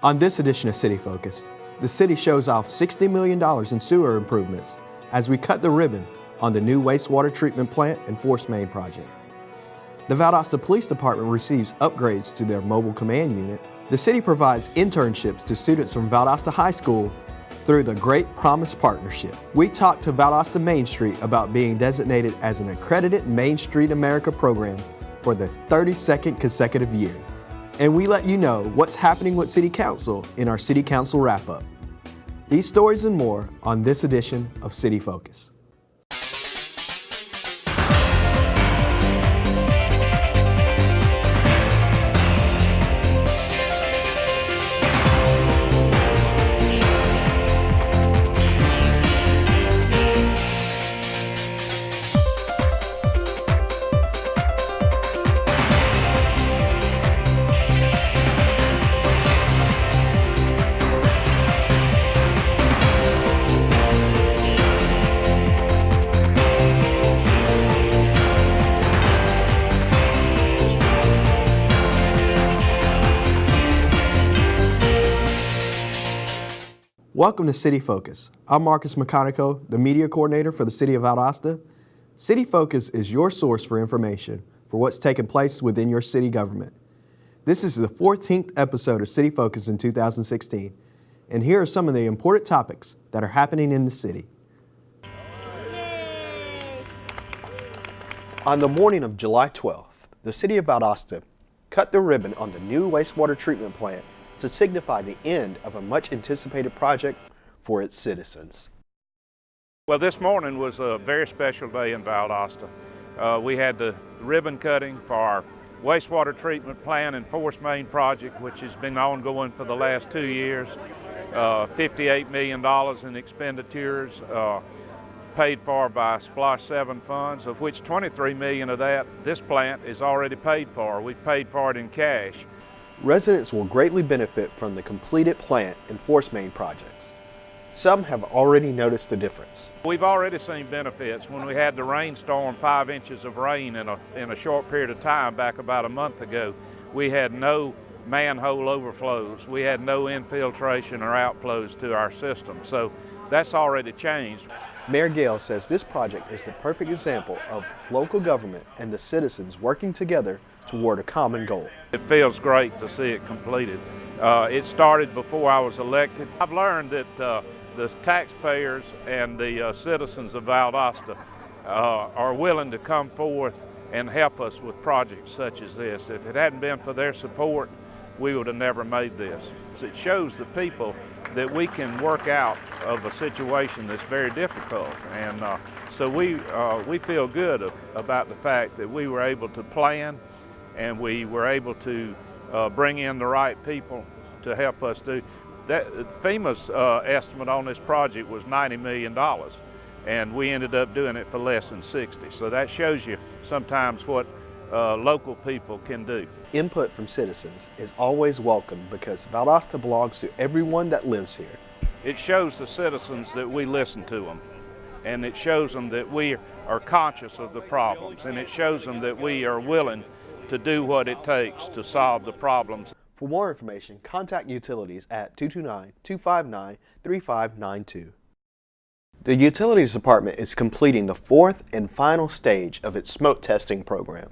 On this edition of City Focus, the city shows off $60 million in sewer improvements as we cut the ribbon on the new wastewater treatment plant and force main project. The Valdosta Police Department receives upgrades to their mobile command unit. The city provides internships to students from Valdosta High School through the Great Promise Partnership. We talked to Valdosta Main Street about being designated as an accredited Main Street America program for the 32nd consecutive year. And we let you know what's happening with City Council in our City Council wrap-up. These stories and more on this edition of City Focus. Welcome to City Focus. I'm Marcus Meconico, the media coordinator for the City of Valdosta. City Focus is your source for information for what's taking place within your city government. This is the 14th episode of City Focus in 2016, and here are some of the important topics that are happening in the city. On the morning of July 12th, the City of Valdosta cut the ribbon on the new wastewater treatment plant to signify the end of a much anticipated project for its citizens. Well, this morning was a very special day in Valdosta. We had the ribbon cutting for our wastewater treatment plant and force main project, which has been ongoing for the last 2 years. $58 million in expenditures paid for by Splash 7 funds, of which $23 million of that, this plant is already paid for. We've paid for it in cash. Residents will greatly benefit from the completed plant and force main projects. Some have already noticed the difference. We've already seen benefits. When we had the rainstorm, 5 inches of rain in a short period of time back about a month ago, we had no manhole overflows. We had no infiltration or outflows to our system. So that's already changed. Mayor Gale says this project is the perfect example of local government and the citizens working together toward a common goal. It feels great to see it completed. It started before I was elected. I've learned that the taxpayers and the citizens of Valdosta are willing to come forth and help us with projects such as this. If it hadn't been for their support, we would have never made this. It shows the people that we can work out of a situation that's very difficult. And so we feel good about the fact that we were able to plan and we were able to bring in the right people to help us do that. FEMA's estimate on this project was $90 million, and we ended up doing it for less than 60. So that shows you sometimes what local people can do. Input from citizens is always welcome because Valdosta belongs to everyone that lives here. It shows the citizens that we listen to them, and it shows them that we are conscious of the problems, and it shows them that we are willing to do what it takes to solve the problems. For more information, contact Utilities at 229-259-3592. The Utilities Department is completing the 4th and final stage of its smoke testing program.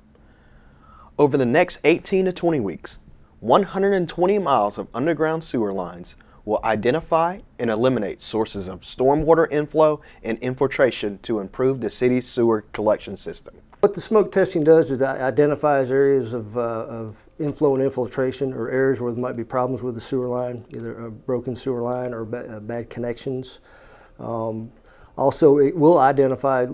Over the next 18 to 20 weeks, 120 miles of underground sewer lines will identify and eliminate sources of stormwater inflow and infiltration to improve the city's sewer collection system. What the smoke testing does is it identifies areas of inflow and infiltration, or areas where there might be problems with the sewer line, either a broken sewer line or bad connections. Also, it will identify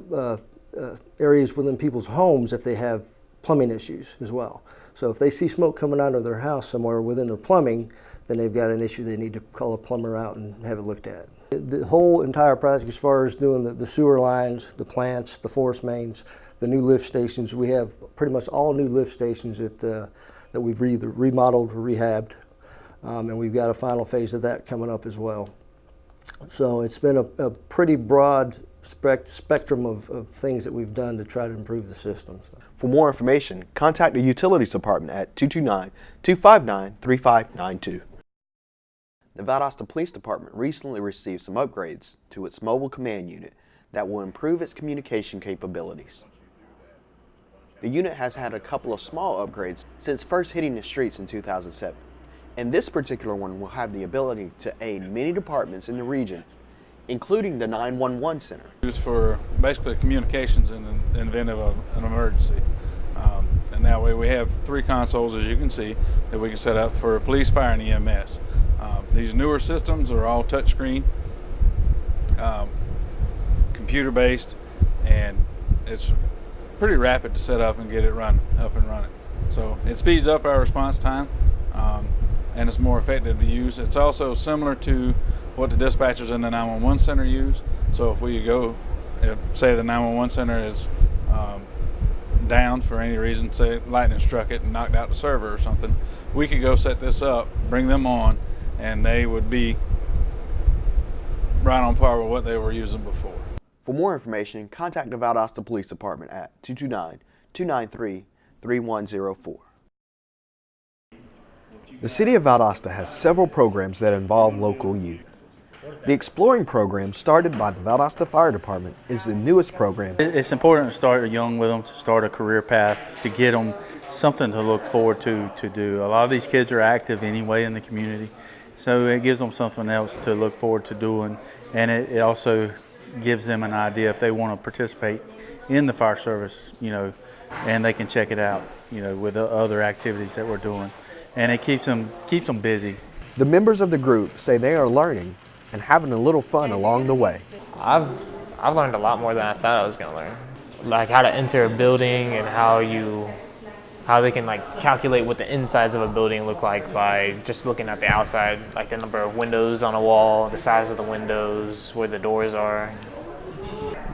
areas within people's homes if they have plumbing issues as well. So if they see smoke coming out of their house somewhere within their plumbing, then they've got an issue they need to call a plumber out and have it looked at. The whole entire project, as far as doing the sewer lines, the plants, the force mains, the new lift stations, we have pretty much all new lift stations that we've either remodeled or rehabbed, and we've got a final phase of that coming up as well. So it's been a pretty broad spectrum of things that we've done to try to improve the system. For more information, contact the Utilities Department at 229-259-3592. the Valdosta Police Department recently received some upgrades to its mobile command unit that will improve its communication capabilities. The unit has had a couple of small upgrades since first hitting the streets in 2007, and this particular one will have the ability to aid many departments in the region, including the 911 center. Used for basically communications in the event of an emergency. And that way we have 3 consoles, as you can see, that we can set up for police, fire, and EMS. These newer systems are all touchscreen, computer-based, and it's pretty rapid to set up and get it up and running. So it speeds up our response time, and it's more effective to use. It's also similar to what the dispatchers in the 911 center use. So if we go, say the 911 center is down for any reason, say lightning struck it and knocked out the server or something, we could go set this up, bring them on, and they would be right on par with what they were using before. For more information, contact the Valdosta Police Department at 229-293-3104. The City of Valdosta has several programs that involve local youth. The Exploring program, started by the Valdosta Fire Department, is the newest program. It's important to start young with them, to start a career path, to get them something to look forward to do. A lot of these kids are active anyway in the community, so it gives them something else to look forward to doing, and it also gives them an idea if they want to participate in the fire service, and they can check it out, with the other activities that we're doing, and it keeps them busy. The members of the group say they are learning and having a little fun along the way. I've learned a lot more than I thought I was going to learn. Like how to enter a building and how they can calculate what the insides of a building look like by just looking at the outside, like the number of windows on a wall, the size of the windows, where the doors are.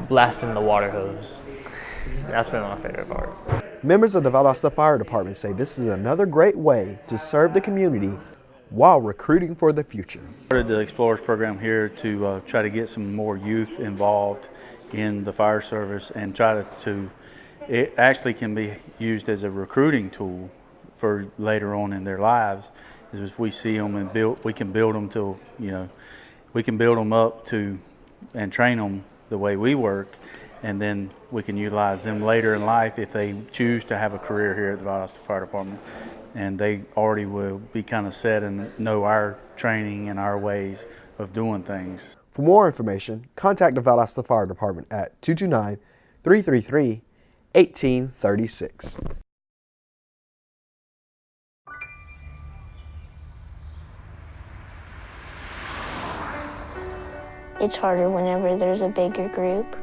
Blasting the water hose. That's been my favorite part. Members of the Valdosta Fire Department say this is another great way to serve the community while recruiting for the future. We started the Explorers program here to try to get some more youth involved in the fire service and try to it actually can be used as a recruiting tool for later on in their lives. Is if we see them and we can build them to, we can build them up to and train them the way we work, and then we can utilize them later in life if they choose to have a career here at the Valdosta Fire Department. And they already will be kind of set and know our training and our ways of doing things. For more information, contact the Valdosta Fire Department at 229-333-1836. It's harder whenever there's a bigger group.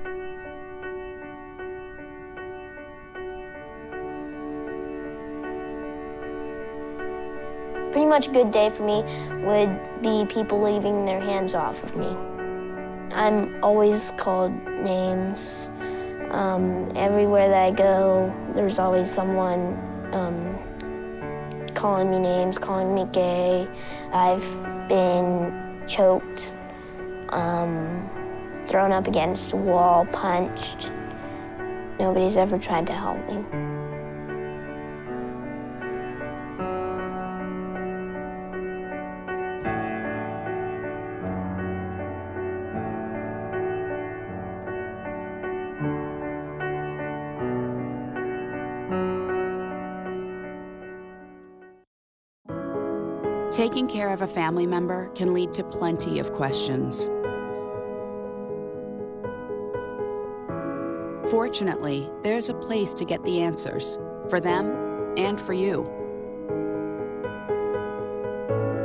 Pretty much a good day for me would be people leaving their hands off of me. I'm always called names. Everywhere that I go, there's always someone calling me names, calling me gay. I've been choked, thrown up against a wall, punched. Nobody's ever tried to help me. Taking care of a family member can lead to plenty of questions. Fortunately, there's a place to get the answers, for them and for you.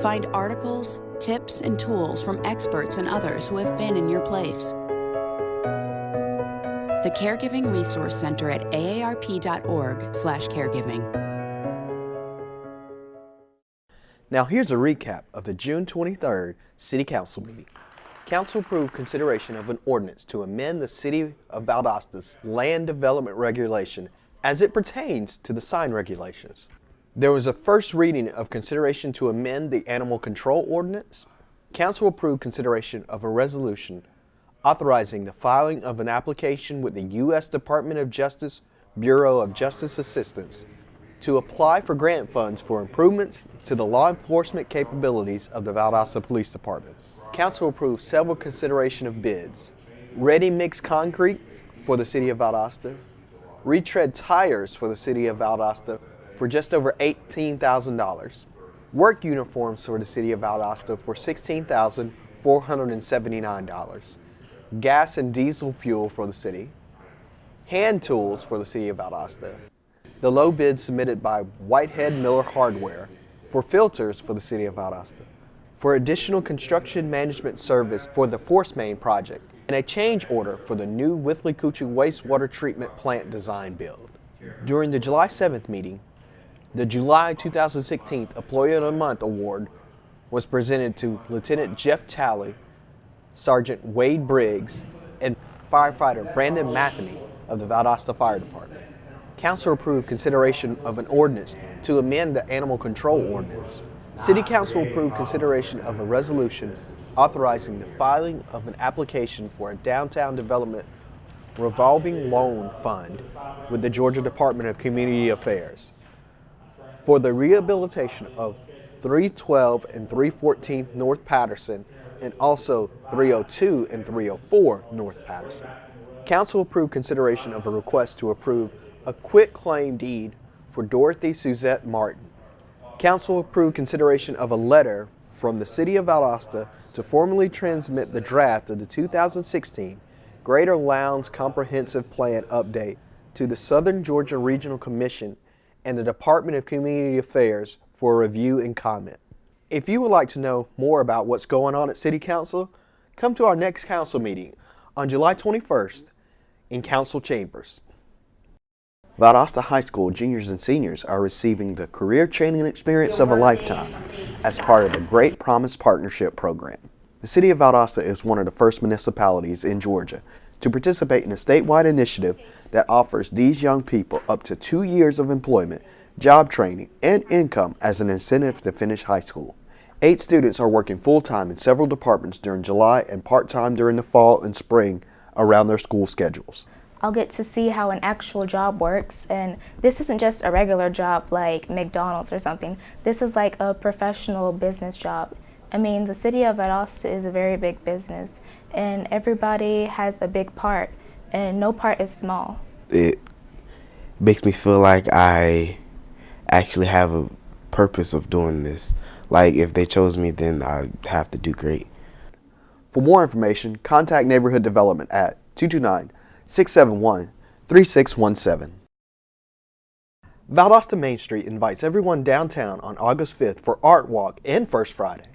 Find articles, tips, and tools from experts and others who have been in your place. The Caregiving Resource Center at aarp.org/caregiving. Now here's a recap of the June 23rd City Council meeting. Council approved consideration of an ordinance to amend the City of Valdosta's land development regulation as it pertains to the sign regulations. There was a first reading of consideration to amend the animal control ordinance. Council approved consideration of a resolution authorizing the filing of an application with the U.S. Department of Justice Bureau of Justice Assistance to apply for grant funds for improvements to the law enforcement capabilities of the Valdosta Police Department. Council approved several consideration of bids: ready-mix concrete for the City of Valdosta, retread tires for the City of Valdosta for just over $18,000, work uniforms for the City of Valdosta for $16,479, gas and diesel fuel for the city, hand tools for the City of Valdosta, the low bid submitted by Whitehead Miller Hardware for filters for the City of Valdosta, for additional construction management service for the force main project, and a change order for the new Withlacoochee wastewater treatment plant design build. During the July 7th meeting, the July 2016 Employee of the Month Award was presented to Lieutenant Jeff Talley, Sergeant Wade Briggs, and firefighter Brandon Matheny of the Valdosta Fire Department. Council approved consideration of an ordinance to amend the Animal Control Ordinance. City Council approved consideration of a resolution authorizing the filing of an application for a downtown development revolving loan fund with the Georgia Department of Community Affairs for the rehabilitation of 312 and 314 North Patterson and also 302 and 304 North Patterson. Council approved consideration of a request to approve a quitclaim deed for Dorothy Suzette Martin. Council approved consideration of a letter from the City of Valdosta to formally transmit the draft of the 2016 Greater Lowndes Comprehensive Plan update to the Southern Georgia Regional Commission and the Department of Community Affairs for review and comment. If you would like to know more about what's going on at City Council, come to our next council meeting on July 21st in Council Chambers. Valdosta High School juniors and seniors are receiving the career training experience of a lifetime as part of the Great Promise Partnership Program. The City of Valdosta is one of the first municipalities in Georgia to participate in a statewide initiative that offers these young people up to 2 years of employment, job training, and income as an incentive to finish high school. 8 students are working full-time in several departments during July and part-time during the fall and spring around their school schedules. I'll get to see how an actual job works, and this isn't just a regular job like McDonald's or something. This is like a professional business job. I mean, the City of Valdosta is a very big business, and everybody has a big part, and no part is small. It makes me feel like I actually have a purpose of doing this. Like, if they chose me, then I have to do great. For more information, contact Neighborhood Development at 229-671-3617. Valdosta Main Street invites everyone downtown on August 5th for Art Walk and First Friday.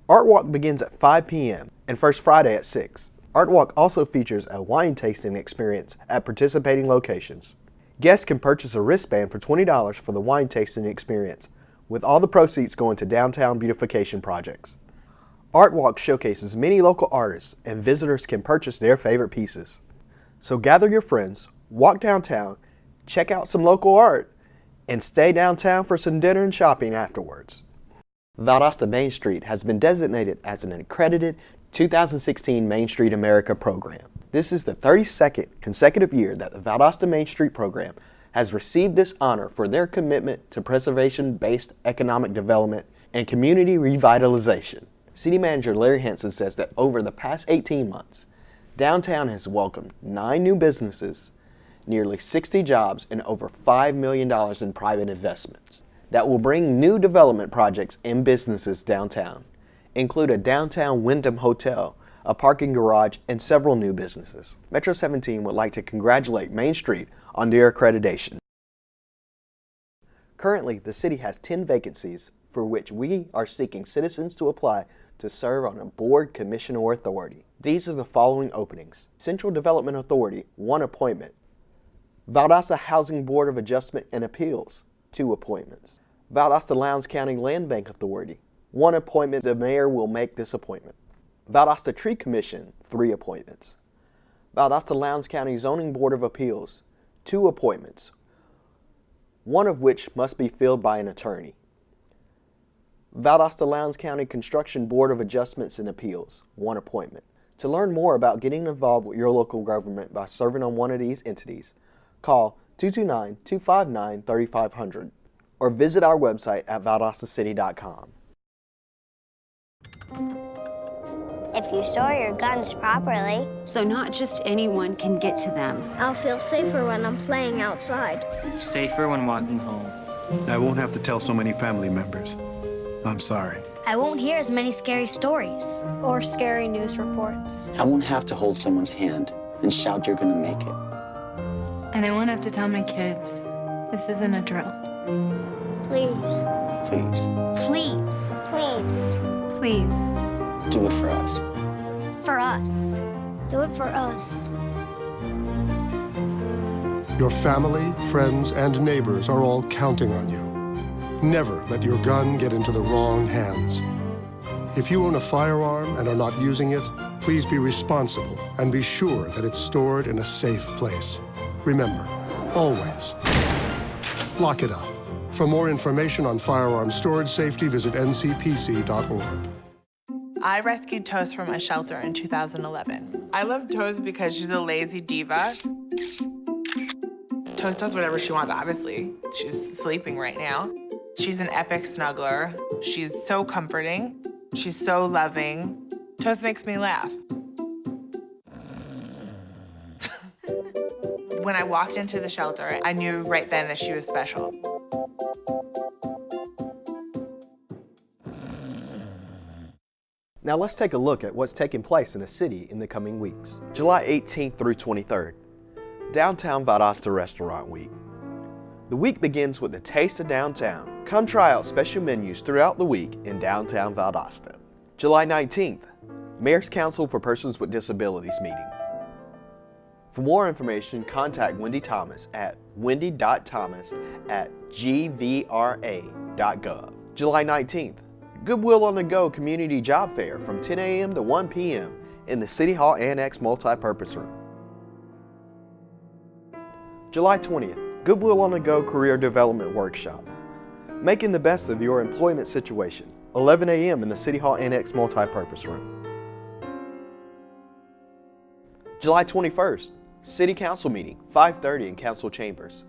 Art Walk begins at 5 p.m. and First Friday at 6. Art Walk also features a wine tasting experience at participating locations. Guests can purchase a wristband for $20 for the wine tasting experience, with all the proceeds going to downtown beautification projects. Art Walk showcases many local artists, and visitors can purchase their favorite pieces. So gather your friends, walk downtown, check out some local art, and stay downtown for some dinner and shopping afterwards. Valdosta Main Street has been designated as an accredited 2016 Main Street America program. This is the 32nd consecutive year that the Valdosta Main Street program has received this honor for their commitment to preservation-based economic development and community revitalization. City Manager Larry Hanson says that over the past 18 months, downtown has welcomed 9 new businesses, nearly 60 jobs, and over $5 million in private investments that will bring new development projects and businesses downtown, include a downtown Wyndham Hotel, a parking garage, and several new businesses. Metro 17 would like to congratulate Main Street on their accreditation. Currently, the city has 10 vacancies for which we are seeking citizens to apply to serve on a board, commission, or authority. These are the following openings: Central Development Authority, 1 appointment. Valdosta Housing Board of Adjustment and Appeals, 2 appointments. Valdosta Lowndes County Land Bank Authority, 1 appointment. The mayor will make this appointment. Valdosta Tree Commission, 3 appointments. Valdosta Lowndes County Zoning Board of Appeals, 2 appointments, 1 of which must be filled by an attorney. Valdosta Lowndes County Construction Board of Adjustments and Appeals, 1 appointment. To learn more about getting involved with your local government by serving on one of these entities, call 229-259-3500 or visit our website at valdostacity.com. If you store your guns properly. So not just anyone can get to them. I'll feel safer when I'm playing outside. Safer when walking home. I won't have to tell so many family members. I'm sorry. I won't hear as many scary stories. Or scary news reports. I won't have to hold someone's hand and shout you're gonna make it. And I won't have to tell my kids, this isn't a drill. Please. Please. Please. Please. Please. Do it for us. For us. Do it for us. Your family, friends, and neighbors are all counting on you. Never let your gun get into the wrong hands. If you own a firearm and are not using it, please be responsible and be sure that it's stored in a safe place. Remember, always, lock it up. For more information on firearm storage safety, visit ncpc.org. I rescued Toast from a shelter in 2011. I love Toast because she's a lazy diva. Toast does whatever she wants, obviously. She's sleeping right now. She's an epic snuggler. She's so comforting. She's so loving. Toast makes me laugh. When I walked into the shelter, I knew right then that she was special. Now let's take a look at what's taking place in the city in the coming weeks. July 18th through 23rd, Downtown Valdosta Restaurant Week. The week begins with the Taste of Downtown. Come try out special menus throughout the week in downtown Valdosta. July 19th, Mayor's Council for Persons with Disabilities meeting. For more information, contact Wendy Thomas at wendy.thomas@gvra.gov. July 19th, Goodwill on the Go Community Job Fair from 10 a.m. to 1 p.m. in the City Hall Annex Multipurpose Room. July 20th, Goodwill on the Go Career Development Workshop. Making the best of your employment situation, 11 a.m. in the City Hall Annex Multipurpose Room. July 21st, City Council meeting, 5:30 in Council Chambers.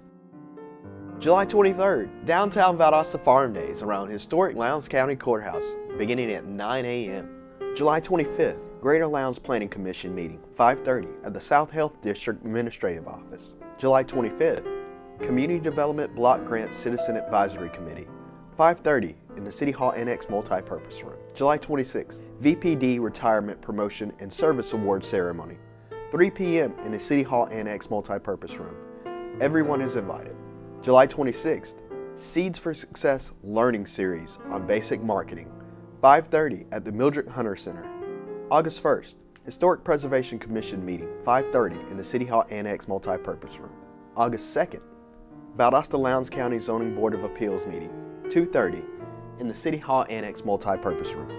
July 23rd, Downtown Valdosta Farm Days around historic Lowndes County Courthouse, beginning at 9 a.m. July 25th, Greater Lowndes Planning Commission meeting, 5:30 at the South Health District Administrative Office. July 25th, Community Development Block Grant Citizen Advisory Committee, 5:30 in the City Hall Annex Multipurpose Room. July 26th, VPD Retirement Promotion and Service Award Ceremony, 3 p.m. in the City Hall Annex Multipurpose Room. Everyone is invited. July 26th, Seeds for Success Learning Series on Basic Marketing, 5:30 at the Mildred Hunter Center. August 1st, Historic Preservation Commission meeting, 5:30 in the City Hall Annex Multipurpose Room. August 2nd, Valdosta Lowndes County Zoning Board of Appeals meeting, 2:30 in the City Hall Annex Multipurpose Room.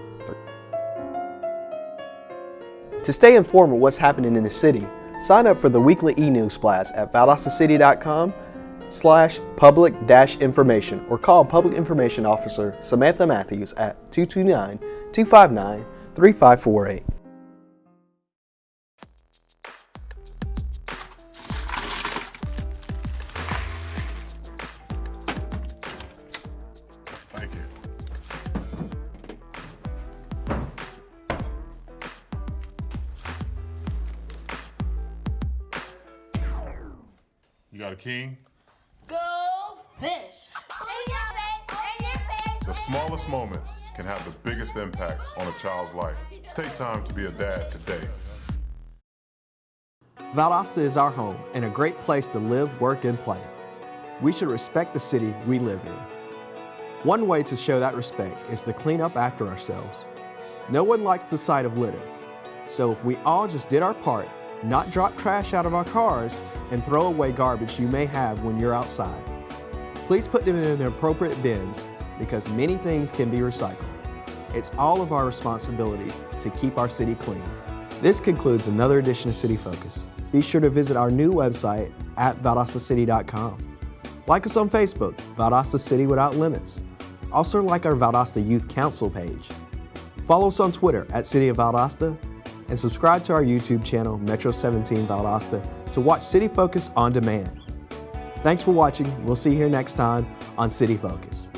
To stay informed of what's happening in the city, sign up for the weekly e-news blast at valdostacity.com/public-information or call Public Information Officer Samantha Matthews at 229-259-3548. Thank you. You got a king? Go fish! The smallest moments can have the biggest impact on a child's life. Take time to be a dad today. Valdosta is our home and a great place to live, work, and play. We should respect the city we live in. One way to show that respect is to clean up after ourselves. No one likes the sight of litter, so if we all just did our part, not drop trash out of our cars, and throw away garbage you may have when you're outside. Please put them in the appropriate bins because many things can be recycled. It's all of our responsibilities to keep our city clean. This concludes another edition of City Focus. Be sure to visit our new website at valdostacity.com. Like us on Facebook, Valdosta City Without Limits. Also like our Valdosta Youth Council page. Follow us on Twitter at City of Valdosta and subscribe to our YouTube channel, Metro 17 Valdosta, to watch City Focus on demand. Thanks for watching. We'll see you here next time on City Focus.